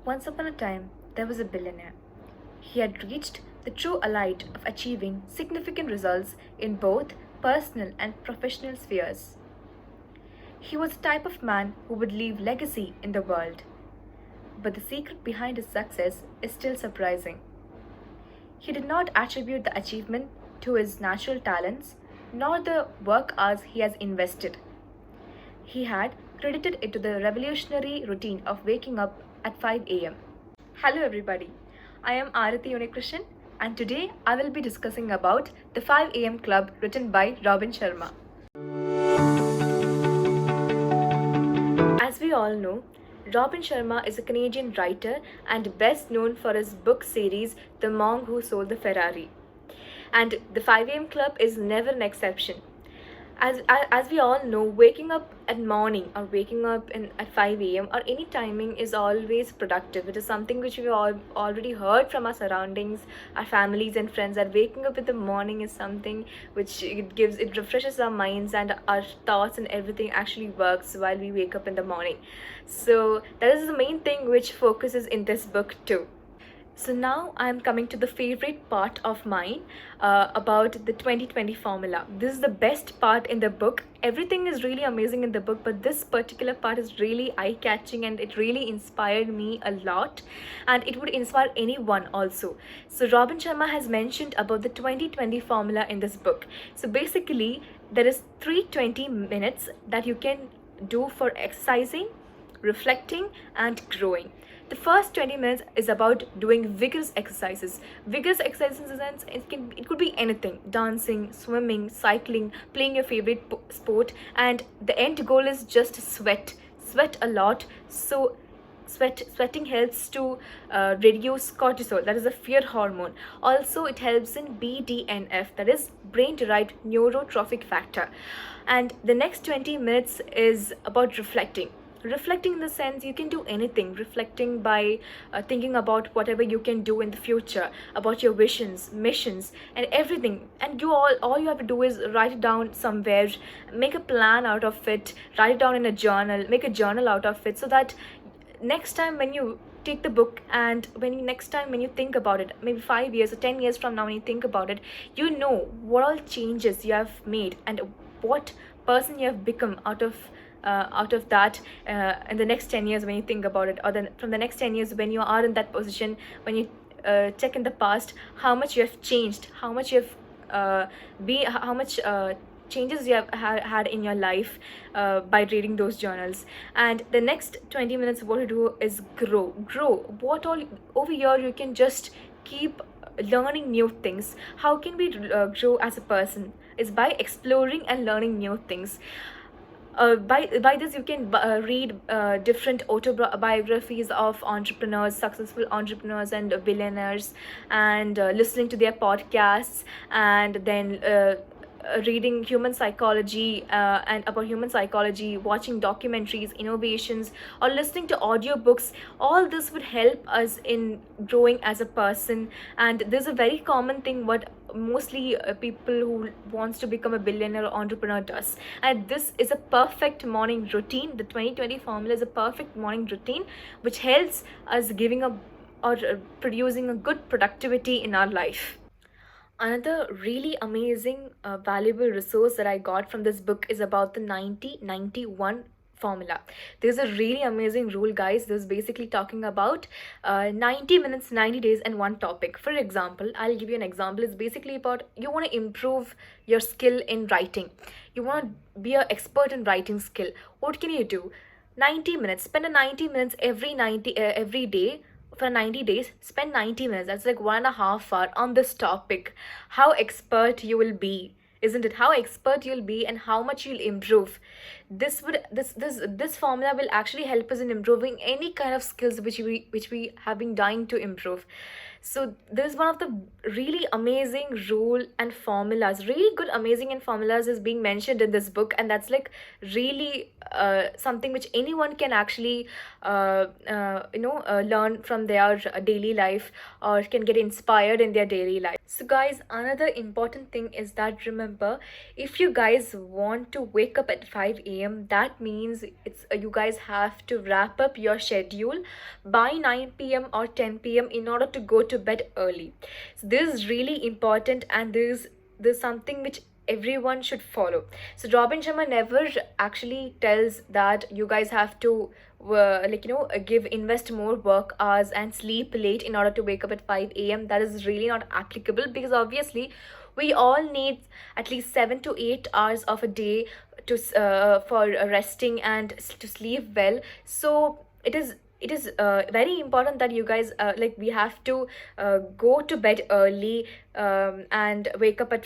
Once upon a time, there was a billionaire. He had reached the true elite of achieving significant results in both personal and professional spheres. He was the type of man who would leave legacy in the world. But the secret behind his success is still surprising. He did not attribute the achievement to his natural talents nor the work hours he has invested. He had credited it to the revolutionary routine of waking up at 5 a.m. Hello everybody, I am Arati Unikrishan and today I will be discussing about the 5 a.m. Club written by Robin Sharma. As we all know, Robin Sharma is a Canadian writer and best known for his book series The Monk Who Sold the Ferrari. And the 5 a.m. Club is never an exception. As we all know, waking up at morning or waking up at 5 a.m. or any timing is always productive. It is something which we've all already heard from our surroundings, our families and friends, that waking up in the morning is something which it refreshes our minds, and our thoughts and everything actually works while we wake up in the morning. So that is the main thing which focuses in this book too. So now I'm coming to the favorite part of mine about the 2020 formula. This is the best part in the book. Everything is really amazing in the book, but this particular part is really eye-catching and it really inspired me a lot, and it would inspire anyone also. So Robin Sharma has mentioned about the 2020 formula in this book. So basically there is 320 minutes that you can do for exercising, reflecting and growing. The first 20 minutes is about doing vigorous exercises. Vigorous exercises in the sense it could be anything: dancing, swimming, cycling, playing your favorite sport, and the end goal is just sweat a lot. So sweating helps to reduce cortisol, that is a fear hormone. Also it helps in BDNF, that is brain derived neurotrophic factor. And the next 20 minutes is about reflecting in the sense you can do anything. Reflecting by thinking about whatever you can do in the future, about your visions, missions and everything, and all you have to do is write it down somewhere, make a plan out of it, write it down in a journal, make a journal out of it, so that next time when you take the book and next time when you think about it, maybe 5 years or 10 years from now, when you think about it, you know what all changes you have made and what person you have become out of that in the next 10 years when you think about it, or then from the next 10 years when you are in that position, when you check in the past how much you have changed, how much you have how much changes you have had in your life by reading those journals. And the next 20 minutes what you do is grow. What all over here you can just keep learning new things. How can we grow as a person is by exploring and learning new things. By this you can read different autobiographies of entrepreneurs, successful entrepreneurs and billionaires, and listening to their podcasts, and then reading human psychology and about human psychology, watching documentaries, innovations, or listening to audiobooks. All this would help us in growing as a person. And this is a very common thing what mostly people who wants to become a billionaire or entrepreneur does. And this is a perfect morning routine. The 2020 formula is a perfect morning routine which helps us giving a or producing a good productivity in our life. Another really amazing valuable resource that I got from this book is about the 90-91 formula. There's a really amazing rule, guys. This is basically talking about 90 minutes, 90 days and one topic. For example, I'll give you an example. It's basically about you want to improve your skill in writing. You want to be an expert in writing skill. What can you do? 90 minutes. Spend a 90 minutes every day. For 90 days, spend 90 minutes, that's like 1.5 hours on this topic. How expert you will be, isn't it? How expert you'll be and how much you'll improve. This formula will actually help us in improving any kind of skills which we have been dying to improve. So this is one of the really amazing rule and formulas, really good amazing and formulas is being mentioned in this book, and that's like really something which anyone can actually learn from their daily life, or can get inspired in their daily life. So guys, another important thing is that remember, if you guys want to wake up at 5 a.m. a.m. That means it's you guys have to wrap up your schedule by 9 p.m. or 10 p.m. in order to go to bed early. So this is really important, and there's something which everyone should follow. So Robin Sharma never actually tells that you guys have to give invest more work hours and sleep late in order to wake up at 5 a.m. That is really not applicable, because obviously we all need at least 7 to 8 hours of a day to for resting and to sleep well. So it is very important that you guys we have to go to bed early, and wake up at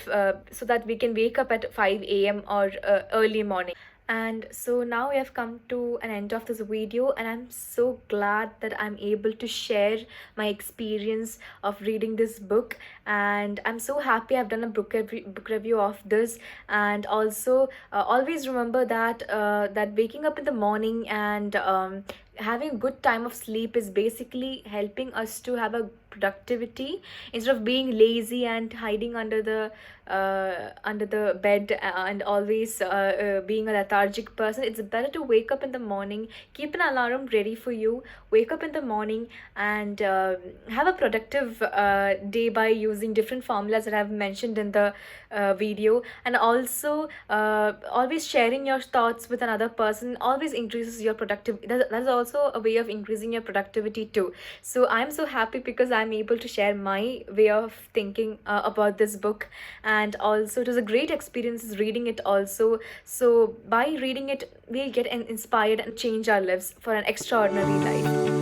so that we can wake up at 5 a.m. or early morning. And so now we have come to an end of this video, and I'm so glad that I'm able to share my experience of reading this book. And I'm so happy I've done a book review of this. And also always remember that that waking up in the morning and having a good time of sleep is basically helping us to have a productivity, instead of being lazy and hiding under the bed and always being a lethargic person. It's better to wake up in the morning, keep an alarm ready for you, wake up in the morning, and have a productive day by using different formulas that I've mentioned in the video. And also always sharing your thoughts with another person always increases your productivity. That's also a way of increasing your productivity too. So I'm so happy because I'm able to share my way of thinking about this book. And also it was a great experience reading it also. So by reading it, we'll get inspired and change our lives for an extraordinary life.